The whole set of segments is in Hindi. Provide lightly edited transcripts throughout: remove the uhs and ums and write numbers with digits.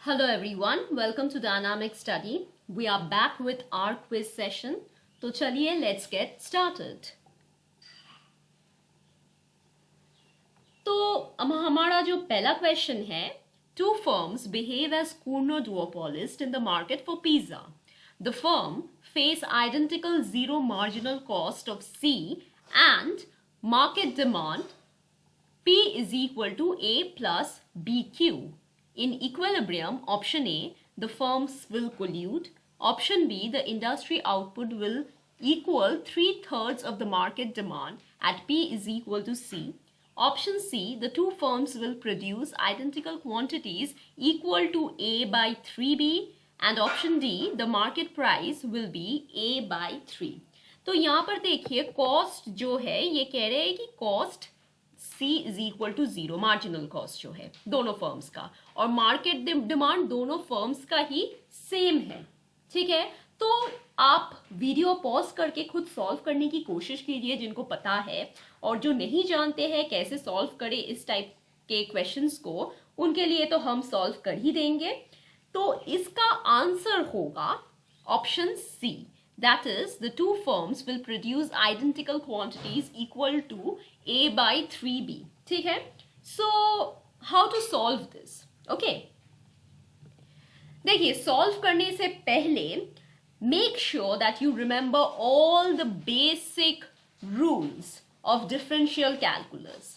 Hello everyone, welcome to Dynamic Study. We are back with our quiz session. तो चलिए let's get started. तो हमारा जो पहला क्वेश्चन है, two firms behave as Kuno duopolist in the market for pizza. The firm face identical zero marginal cost of C and market demand P is equal to A plus BQ. In equilibrium, option A, the firms will collude. Option B, the industry output will equal 3/3 of the market demand at P is equal to C. Option C, the two firms will produce identical quantities equal to A by 3B. And option D, the market price will be A by 3. तो यहाँ पर देखिए cost जो है ये कह रहे हैं कि cost C is equal to 0 marginal cost जो है दोनों फर्म्स का, और मार्केट डिमांड दोनों फर्म्स का ही सेम है. ठीक है, तो आप वीडियो पॉज करके खुद सॉल्व करने की कोशिश कीजिए जिनको पता है, और जो नहीं जानते हैं कैसे सॉल्व करें इस टाइप के क्वेश्चंस को, उनके लिए तो हम सॉल्व कर ही देंगे. तो इसका आंसर होगा option C. That is, the two firms will produce identical quantities equal to A by 3B. ठीक है? So, how to solve this? Okay. देखिए, solve करने से पहले make sure that you remember all the basic rules of differential calculus.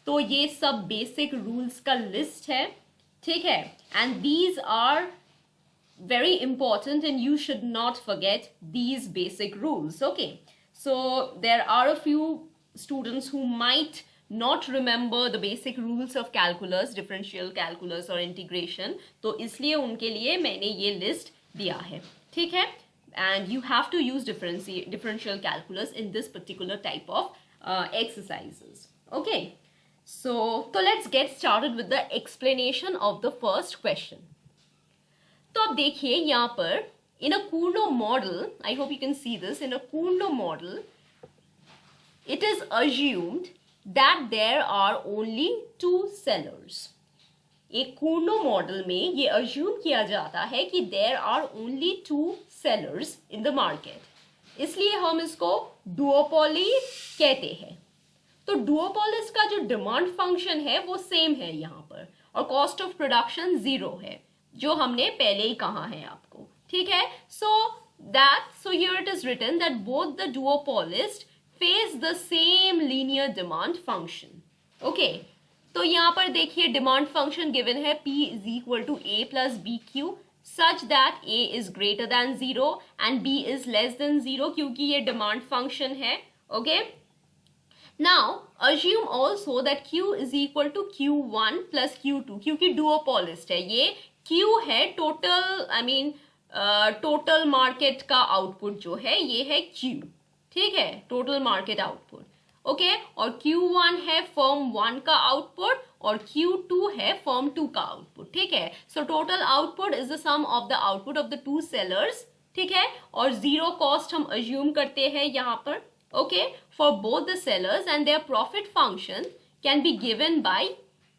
तो ये सब basic rules का list है. ठीक है? And these are very important and you should not forget these basic rules. Okay, so there are a few students who might not remember the basic rules of calculus, differential calculus or integration, तो इसलिए उनके लिए मैंने ये list दिया है. ठीक है, and you have to use differential calculus in this particular type of exercises. Okay, so let's get started with the explanation of the first question. तो अब देखिए यहाँ पर in a Kuno model, I hope you can see this, in a Kuno model, it is assumed that there are only two sellers. एक Kuno model में ये assume किया जाता है कि there are only two sellers in the market. इसलिए हम इसको duopoly कहते हैं. तो duopolist का जो demand function है वो same है यहाँ पर, और cost of production 0 है, जो हमने पहले ही कहा है आपको. ठीक है, so here it is written that both the duopolist face the same linear demand function. Okay, तो यहाँ पर देखिए demand function given है P is equal to A plus BQ such that A is greater than 0 and B is less than 0, क्योंकि ये demand function है. Okay, now assume also that Q is equal to Q1 plus Q2, क्योंकि duopolist है, ये Q है टोटल मार्केट का आउटपुट जो है ये है Q. ठीक है, टोटल मार्केट आउटपुट. ओके, और Q1 है फर्म 1 का आउटपुट और Q2 है फर्म 2 का आउटपुट. ठीक है, so total output is the sum of the output of the two sellers. ठीक है, और जीरो कॉस्ट हम अज्यूम करते हैं यहाँ पर. Okay, for both the sellers and their profit function can be given by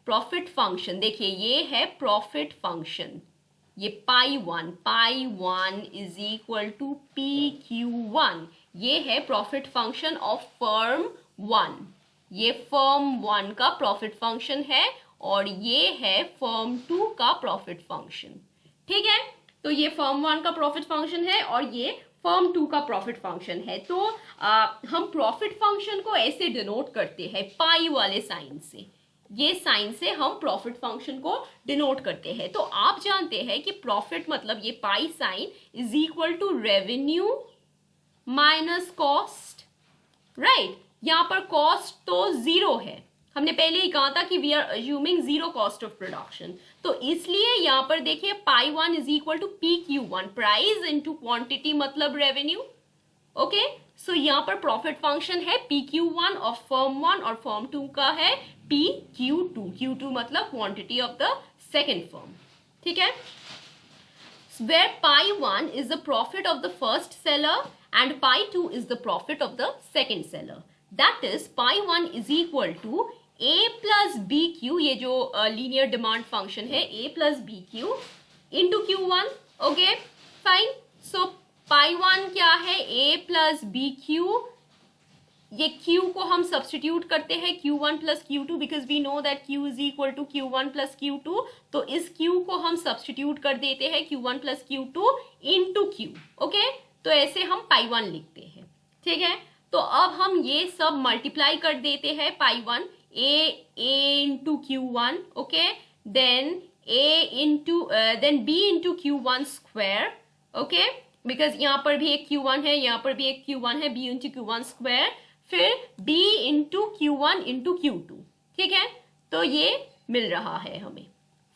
profit function. देखिए ये है प्रॉफिट फंक्शन, ये pi one is equal to PQ1. ये है प्रॉफिट फंक्शन ऑफ फर्म 1. ये फर्म 1 का प्रॉफिट फंक्शन है और ये है फर्म 2 का प्रॉफिट फंक्शन. ठीक है, तो ये फर्म 1 का प्रॉफिट फंक्शन है और ये फर्म 2 का प्रॉफिट फंक्शन है. तो हम प्रॉफिट फंक्शन को ऐसे डिनोट करते हैं पाई वाले साइन से. ये साइन से हम प्रॉफिट फंक्शन को डिनोट करते हैं. तो आप जानते हैं कि प्रॉफिट मतलब ये pi sign is equal to revenue minus cost. Right, यहाँ पर कॉस्ट तो 0 है, हमने पहले ही कहा था कि we are assuming 0 cost of production. तो इसलिए यहाँ पर देखिए pi 1 is equal to PQ1, price into quantity मतलब रेवेन्यू. ओके, सो यहाँ पर प्रॉफिट फंक्शन है PQ1 और फर्म 1 और फर्म 2 का है PQ2. Q2 मतलब quantity of the second firm. ठीक है, where pi 1 is the profit of the first seller and pi 2 is the profit of the second seller. That is pi 1 is equal to A plus BQ, ये जो लीनियर डिमांड फंक्शन है A plus BQ into Q1. Okay fine. So pi one क्या है, A प्लस बी क्यू. ये Q को हम सब्सटीट्यूट करते हैं Q1 plus Q2 because we know that Q is equal to Q1 plus Q2. तो इस Q को हम सब्सटीट्यूट कर देते हैं Q1 plus Q2 into Q. Okay, तो ऐसे हम पाई वन लिखते हैं. ठीक है, तो अब हम ये सब मल्टीप्लाई कर देते हैं pi one. A into Q1. Okay, then then B into Q1 square. Okay, because यहाँ पर भी एक Q1 है, यहाँ पर भी एक Q1 है. B इंटू Q1 स्क्वायर, फिर B into Q1 into Q2. ठीक है, तो ये मिल रहा है हमें.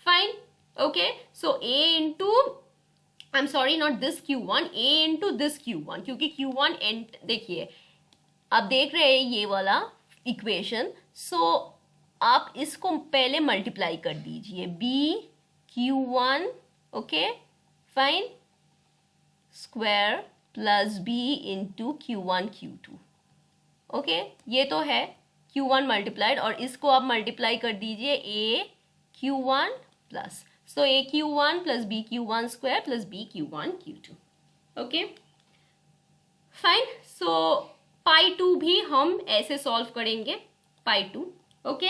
Fine. Okay, so A into, I am sorry not this Q1, A into this Q1, क्योंकि Q1 एंड देखिए आप देख रहे हैं ये वाला इक्वेशन. सो आप इसको पहले मल्टीप्लाई कर दीजिए. B Q1 okay fine square plus B into Q1 Q2. Okay, ये तो है Q1 मल्टीप्लाइड, और इसको आप मल्टीप्लाई कर दीजिए A Q1 plus, so A Q1 plus B Q1 square plus B Q1 Q2. Okay fine. So pi two भी हम ऐसे सॉल्व करेंगे. Pi two. Okay,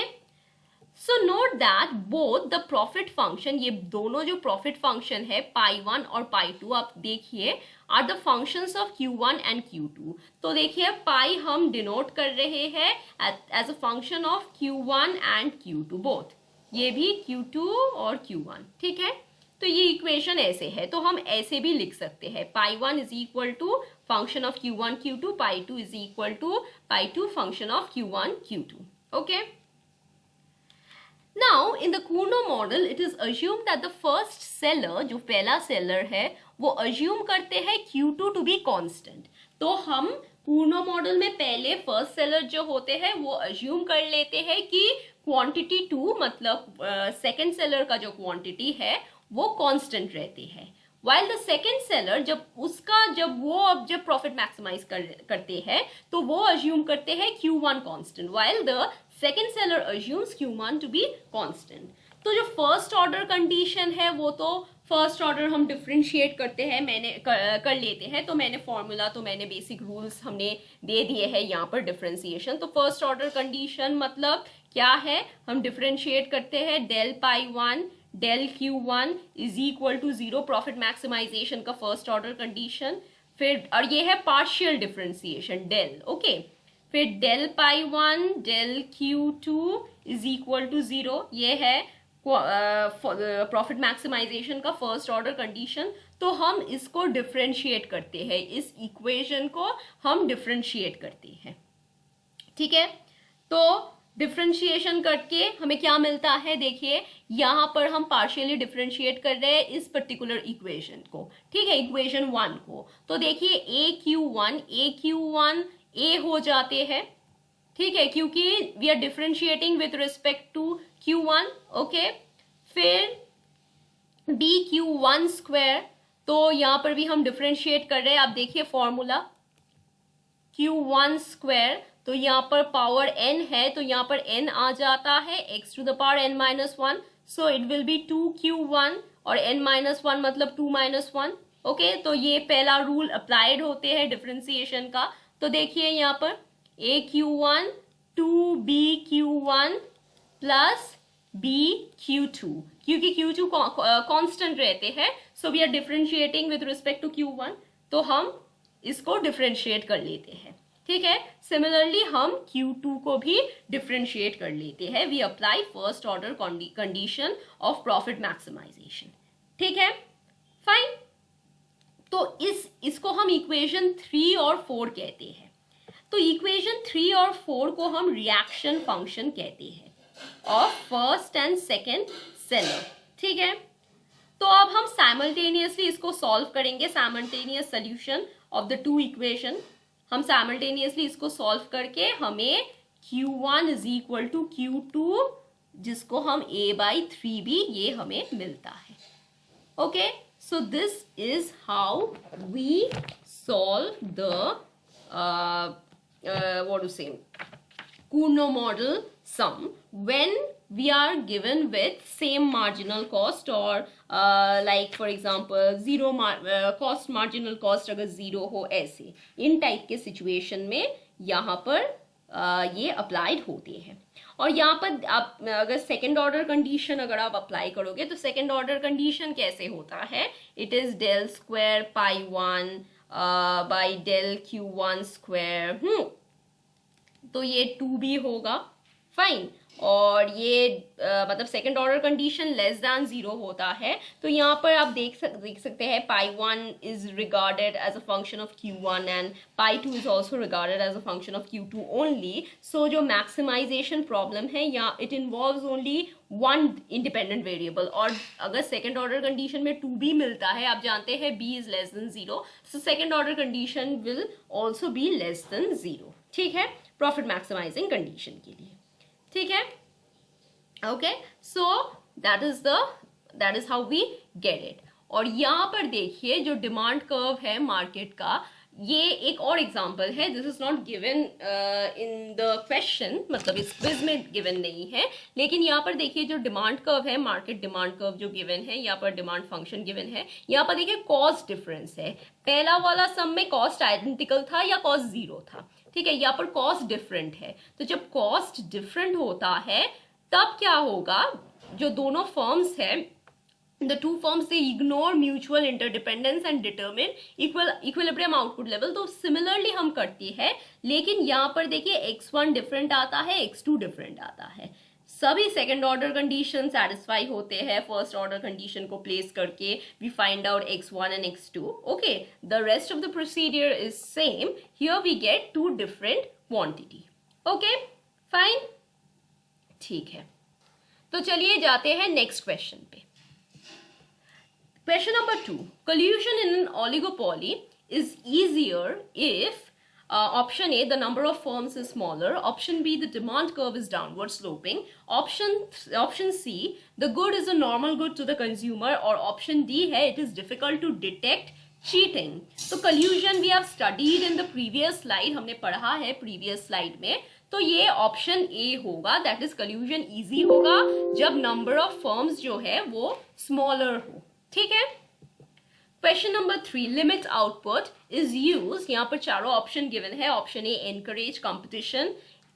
so note that both the profit function, ये दोनों जो प्रॉफिट फंक्शन है पाई वन और पाई टू, आप देखिए are the functions of Q1 and Q2. तो देखिए पाई हम डिनोट कर रहे हैं as a function of Q1 and Q2 both. ये भी Q2 और Q1. ठीक है, तो ये इक्वेशन ऐसे है, तो हम ऐसे भी लिख सकते हैं. Pi one is equal to function of Q1 Q2, pi two is equal to pi two function of Q1 Q2. Okay. Now in the Kuno model it is assumed that the first seller, जो पहला seller है, वो assume करते हैं Q2 to be constant. तो हम Kuno model में पहले first seller जो होते हैं वो assume कर लेते हैं कि quantity 2 मतलब second seller का जो quantity है वो constant रहते हैं. While the second seller जब profit maximize करते हैं तो वो assume करते हैं Q1 constant, while the second seller assumes Q1 to be constant. तो जो first order condition है वो तो first order हम differentiate करते हैं, मैंने कर लेते हैं. तो मैंने formula, तो मैंने basic rules हमने दे दिए हैं यहाँ पर differentiation. तो first order condition मतलब क्या है, हम differentiate करते हैं del pi 1 del Q1 is equal to 0, profit maximization का first order condition. फिर और ये है partial differentiation del. ओके, फिर del pi 1 del Q2 is equal to 0, ये है प्रॉफिट मैक्सिमाइजेशन का फर्स्ट ऑर्डर कंडीशन. तो हम इसको डिफरेंशिएट करते हैं, इस इक्वेशन को हम डिफरेंशिएट करते हैं. ठीक है, तो डिफरेंशिएशन करके हमें क्या मिलता है, देखिए यहाँ पर हम पार्शियली डिफरेंशिएट कर रहे हैं इस पर्टिकुलर इक्वेशन को. ठीक है, इक्वेशन 1 को. तो देखिए A Q1 हो जाते हैं. ठीक है, क्योंकि we are differentiating with respect to Q1. Okay, फिर B Q1 स्क्वायर, तो यहाँ पर भी हम डिफरेंशिएट कर रहे हैं. आप देखिए फॉर्मूला Q1 स्क्वायर, तो यहाँ पर पावर n है तो यहाँ पर n आ जाता है x to the power n minus 1. So it will be 2Q1 और n माइनस 1 मतलब 2 माइनस 1. ओके, तो ये पहला रूल अप्लाइड होते हैं डिफरेंशिएशन का. तो देखिए यहाँ पर AQ1 2BQ1 प्लस BQ2, क्योंकि Q2 कांस्टेंट रहते हैं. So we are differentiating with respect to Q1, तो हम इसको डिफरेंशिएट कर लेते हैं. ठीक है, सिमिलरली हम Q2 को भी डिफरेंशिएट कर लेते हैं. We apply first order condition of profit maximisation. ठीक है, फाइन. तो इसको हम इक्वेशन 3 और 4 कहते हैं. तो इक्वेशन 3 और 4 को हम रिएक्शन फंक्शन कहते हैं of first and second seller. ठीक है, तो अब हम साइमल्टेनियसली इसको सॉल्व करेंगे. Simultaneous solution of the two equation, हम साइमल्टेनियसली इसको सॉल्व करके हमें Q1 is equal to Q2, जिसको हम A/3 भी ये हमें मिलता है. Okay, so this is how we solve the what to say Kuno model sum when we are given with same marginal cost or like for example zero cost marginal cost अगर zero हो, ऐसे इन टाइप के सिचुएशन में यहाँ पर ये अप्लाइड होते हैं। और यहाँ पर आप अगर सेकेंड ऑर्डर कंडीशन अगर आप अप्लाई करोगे तो सेकेंड ऑर्डर कंडीशन कैसे होता है, it is del square pi one by del q one square. तो ये 2b होगा, फाइन। और ये मतलब second order condition less than 0 होता है। तो यहाँ पर आप देख सकते हैं pi one is regarded as a function of Q1 and pi two is also regarded as a function of Q2 only. So जो मैक्सिमाइजेशन प्रॉब्लम है यहाँ it involves only one independent variable. और अगर सेकेंड ऑर्डर कंडीशन में 2b मिलता है, आप जानते हैं b is less than 0, so second order condition will also be less than 0। ठीक है, प्रॉफिट मैक्सिमाइजिंग कंडीशन के लिए। ठीक है, okay, so that is how we get it. और यहाँ पर देखिए जो डिमांड कर्व है मार्केट का, ये एक और एग्जांपल है। This is not given in the question, मतलब इस क्विज में गिवन नहीं है, लेकिन यहाँ पर देखिए जो डिमांड कर्व है, मार्केट डिमांड कर्व जो गिवन है, यहाँ पर डिमांड फंक्शन गिवन है। यहाँ पर देखिए कॉस्ट डिफरेंस है, पहला वाला सम में कॉस्ट आइडेंटिकल था या कॉस्ट 0 था। ठीक है, यहाँ पर कॉस्ट डिफरेंट है। तो जब कॉस्ट डिफरेंट होता है तब क्या होगा, जो दोनों फर्म्स हैं, the two firms they ignore mutual interdependence and determine equilibrium output level। तो सिमिलरली हम करती है, लेकिन यहाँ पर देखिए x1 डिफरेंट आता है, x2 डिफरेंट आता है। सभी सेकेंड ऑर्डर कंडीशन सेटिस्फाई होते हैं फर्स्ट ऑर्डर कंडीशन को प्लेस करके। We find out x1 and x2। Okay, the rest of the procedure is same. Here we get two different quantity. Okay, fine, ठीक है। तो चलिए जाते हैं नेक्स्ट क्वेश्चन पे। Question number 2. Collusion in an oligopoly is easier if option A, the number of firms is smaller, option B, the demand curve is downward sloping, option C, the good is a normal good to the consumer, or option D है it is difficult to detect cheating। तो collusion we have studied in the previous slide, हमने पढ़ा है previous slide में। तो ये ऑप्शन ए होगा, दैट इज collusion easy होगा जब number of firms जो है वो smaller हो। ठीक है, question number 3, limit output is use. यहाँ पर चारों ऑप्शन गिवन है। Option A encourage competition,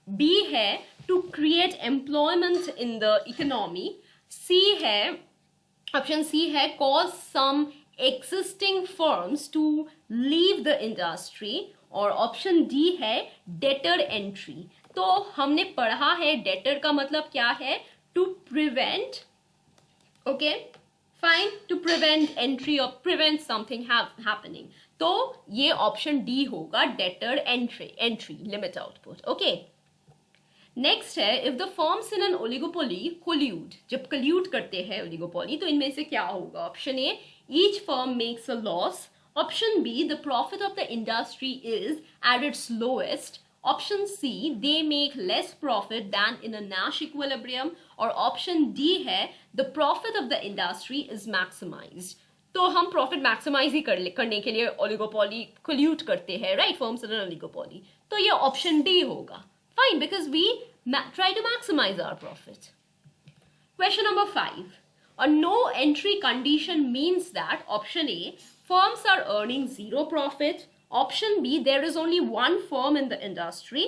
B है to create employment in the economy, C है ऑप्शन सी है cause some existing firms to leave the industry, और ऑप्शन डी है डेटर एंट्री। तो हमने पढ़ा है डेटर का मतलब क्या है, to prevent, okay fine, to prevent entry और प्रिवेंट समथिंग हैपनिंग। तो ये ऑप्शन डी होगा, deter entry limit output. Okay, next है if the firms in an oligopoly collude. जब कोल्यूड करते हैं ओलिगोपोली तो इनमें से क्या होगा, option A each firm makes a loss, option B the profit of the industry is at its lowest, option C they make less profit than in a Nash equilibrium, और ऑप्शन डी है the profit of the industry is maximized. तो हम प्रॉफिट मैक्सिमाइज ही करने के लिए ओलिगोपोली कोल्यूट करते हैं, right, firms in an oligopoly. तो ये ऑप्शन डी होगा, fine, because we try to maximize our profit. Question number 5. A no entry condition means that option A, firms are earning zero profit. Option B, there is only one firm in the industry.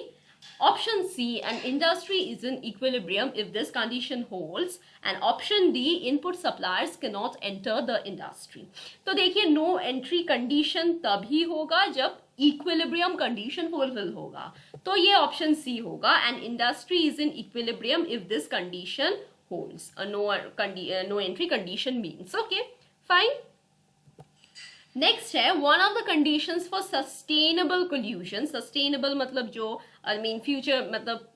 Option C, an industry is in equilibrium if this condition holds. And option D, input suppliers cannot enter the industry. तो देखिए no entry condition तभी होगा जब equilibrium condition fulfill होगा। तो ये option C होगा, an industry is in equilibrium if this condition holds. A no entry condition means, okay, fine. Next है one of the conditions for sustainable collusion. Sustainable मतलब जो फ्यूचर मतलब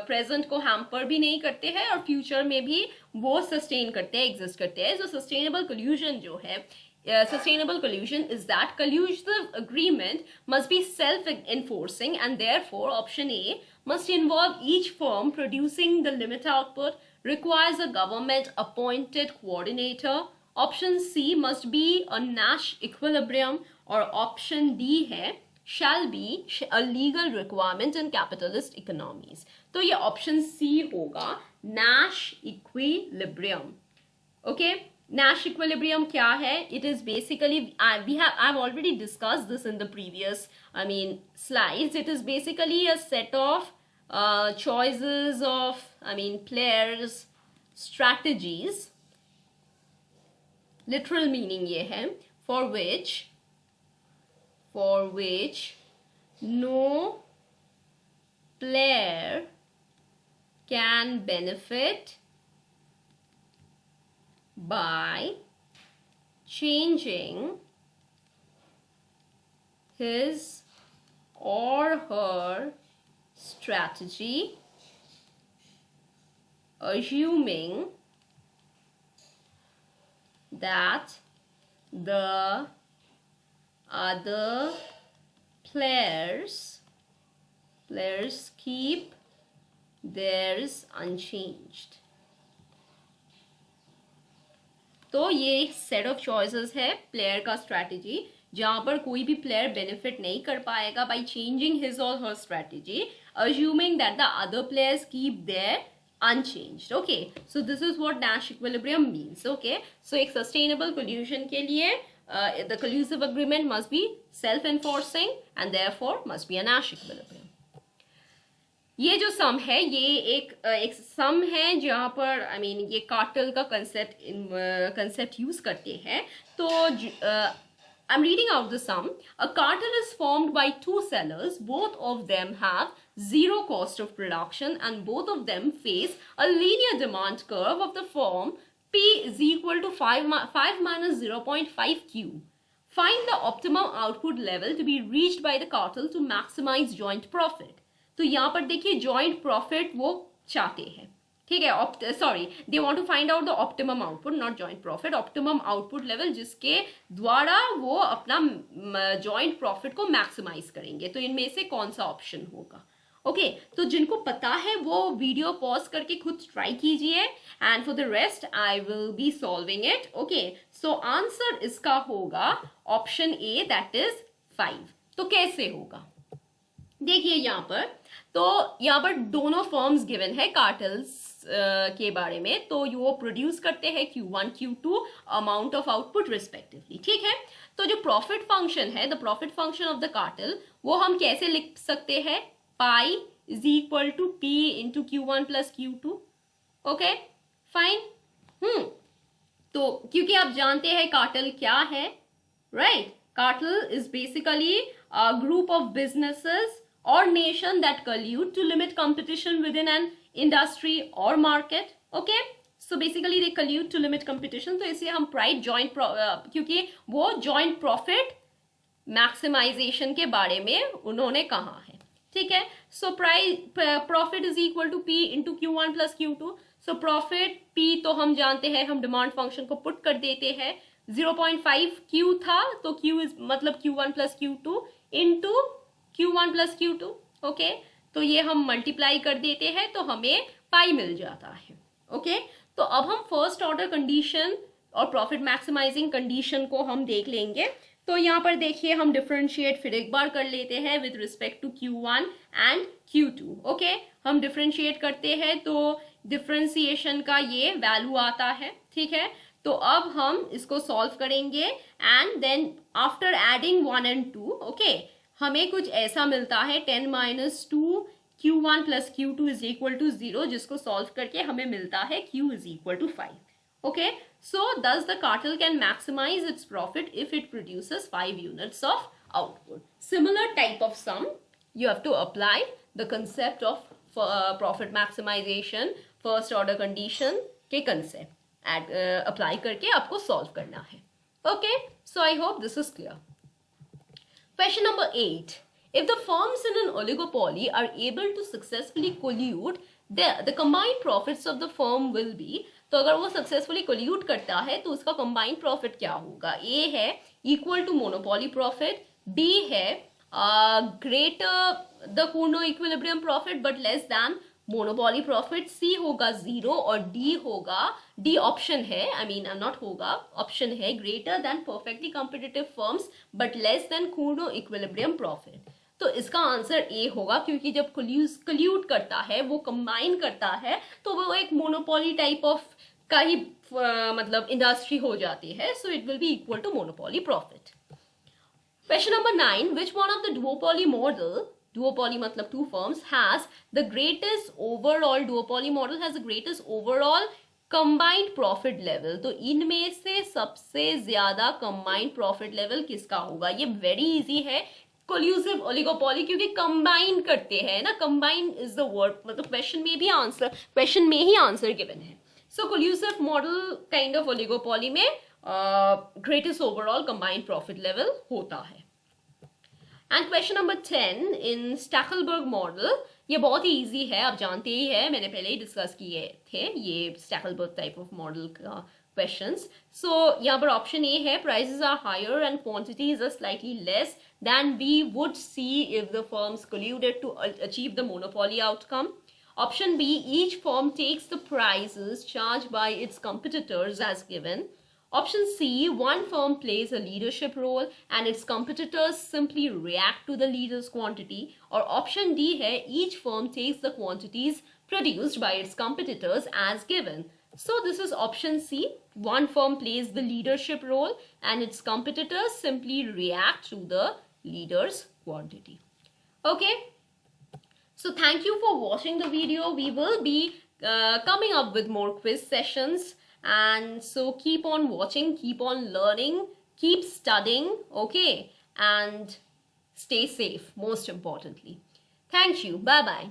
प्रेजेंट को हैम्पर भी नहीं करते हैं और फ्यूचर में भी वो सस्टेन करते हैं, एग्जिस्ट करते हैं। सो सस्टेनेबल कोल्यूशन जो है, sustainable collusion is that collusive agreement must be self-enforcing, and therefore option A must involve each firm producing the limit output, requires a government appointed coordinator, option C must be a Nash equilibrium, और option D है shall be a legal requirement in capitalist economies। तो ये ऑप्शन सी होगा, Nash equilibrium. Okay, Nash equilibrium क्या है? It is basically, I've already discussed this in the previous slides. It is basically a set of choices of players strategies. Literal meaning ये है, for which no player can benefit by changing his or her strategy, assuming that the other players keep theirs unchanged. तो ये एक सेट ऑफ चॉइसेस है प्लेयर का स्ट्रैटेजी, जहां पर कोई भी प्लेयर बेनिफिट नहीं कर पाएगा बाय चेंजिंग हिज और हर strategy, assuming that the other players keep their unchanged. Okay, so this is what Nash equilibrium means. Okay, so एक sustainable collusion के लिए the collusive agreement must be self-enforcing and therefore must be a Nash equilibrium. ये जो सम है, ये एक सम है जहाँ पर ये कार्टेल का कंसेप्ट यूज करते हैं. तो I'm reading out the sum. A cartel is formed by two sellers. Both of them have zero cost of production and both of them face a linear demand curve of the form P is equal to 5 minus 0.5 Q. Find the optimum output level to be reached by the cartel to maximize joint profit. तो यहाँ पर देखिए joint profit वो चाहते हैं, ठीक है. Sorry, they want to find out the optimum output, not joint profit. Optimum output level जिसके द्वारा वो अपना जॉइंट प्रॉफिट को मैक्सिमाइज करेंगे. तो इनमें से कौन सा ऑप्शन होगा? ओके, तो जिनको पता है वो वीडियो पॉज करके खुद ट्राई कीजिए, and for the rest I will be solving it. Okay, so answer इसका होगा ऑप्शन ए, दैट इज 5. तो कैसे होगा देखिए यहाँ पर. तो यहाँ पर दोनों फर्म्स गिवन है कार्टेल्स के बारे में. तो वो प्रोड्यूस करते हैं Q1 Q2 amount of output respectively, ठीक है. तो जो प्रॉफिट फंक्शन है, the profit function of the cartel, वो हम कैसे लिख सकते हैं? Pi is equal to P into Q1 plus Q2. Okay fine. तो क्योंकि आप जानते हैं कार्टेल क्या है, right? Cartel is basically a group of businesses or nation that collude to limit competition within an industry or market. Okay, so basically they collude to limit competition. तो इसलिए हम प्राइड जॉइंट, क्योंकि वो जॉइंट प्रॉफिट मैक्सिमाइजेशन के बारे में उन्होंने कहा है, ठीक है. So profit is equal to P into Q1 plus Q2. So profit P तो हम जानते हैं, हम डिमांड फंक्शन को पुट कर देते हैं. 0.5 Q था, तो Q इज मतलब Q1 plus Q2 into Q1 plus Q2. Okay, तो ये हम मल्टीप्लाई कर देते हैं तो हमें पाई मिल जाता है. ओके, तो अब हम फर्स्ट ऑर्डर कंडीशन और प्रॉफिट मैक्सिमाइजिंग कंडीशन को हम देख लेंगे. तो यहाँ पर देखिए हम डिफरेंशिएट फिर एक बार कर लेते हैं with respect to Q1 and Q2. Okay, हम डिफरेंशिएट करते हैं तो डिफरेंशिएशन का ये वैल्यू आता है, ठीक है. तो अब हम इसको सॉल्व करेंगे and then after adding 1 and 2, okay, हमें कुछ ऐसा मिलता है 10 minus 2 Q1 plus Q2 is equal to 0, जिसको सॉल्व करके हमें मिलता है Q is equal to 5. Okay, so thus the cartel can maximize its profit if it produces 5 units of output. Similar type of sum you have to apply the concept of profit maximization, first order condition के कंसेप्ट अप्लाई करके आपको सॉल्व करना है. Okay, so I hope this is clear. Question number 8. If the firms in an oligopoly are able to successfully collude, the combined profits of the firm will be. तो अगर वो successfully collude करता है तो उसका combined profit क्या होगा? A है equal to monopoly profit, B है greater the Cournot equilibrium profit but less than monopoly profit, C होगा 0 और D होगा, D ऑप्शन है, नॉट होगा, ऑप्शन है greater than perfectly competitive firms but less than Cournot equilibrium profit. तो इसका आंसर ए होगा, क्योंकि जब कल्यूट करता है, वो कंबाइन करता है, तो वो एक मोनोपोली टाइप ऑफ का ही मतलब इंडस्ट्री हो जाती है. So it will be equal to monopoly profit. Question number 9. Which one of the duopoly model, duopoly matlab two firms, has the greatest overall, duopoly model has the greatest overall combined profit level? तो इनमें से सबसे ज्यादा combined profit level किसका होगा? ये very easy है. कोल्यूसिव ओलिगोपोली, क्योंकि कंबाइन करते हैं ना, कंबाइन इज द वर्ड, मतलब क्वेश्चन में भी आंसर, क्वेश्चन में ही आंसर गिवन है. So collusive model kind of oligopoly में greatest overall combined profit level होता है. And question number 10 in Stackelberg model, ये बहुत ही इजी है, आप जानते ही है, मैंने पहले ही डिस्कस किए थे ये स्टैकलबर्ग टाइप ऑफ मॉडल का क्वेश्चंस. सो यहाँ पर ऑप्शन ए है, prices are higher and quantities are slightly less than we would see if the firms colluded to achieve the monopoly outcome. Option B, each firm takes the prices charged by its competitors as given. Option C, one firm plays a leadership role and its competitors simply react to the leader's quantity. Or option D है, each firm takes the quantities produced by its competitors as given. So this is option C, one firm plays the leadership role and its competitors simply react to the leader's quantity. Okay, so thank you for watching the video. We will be coming up with more quiz sessions, and so keep on watching, keep on learning, keep studying, okay, and stay safe, most importantly. Thank you. Bye bye.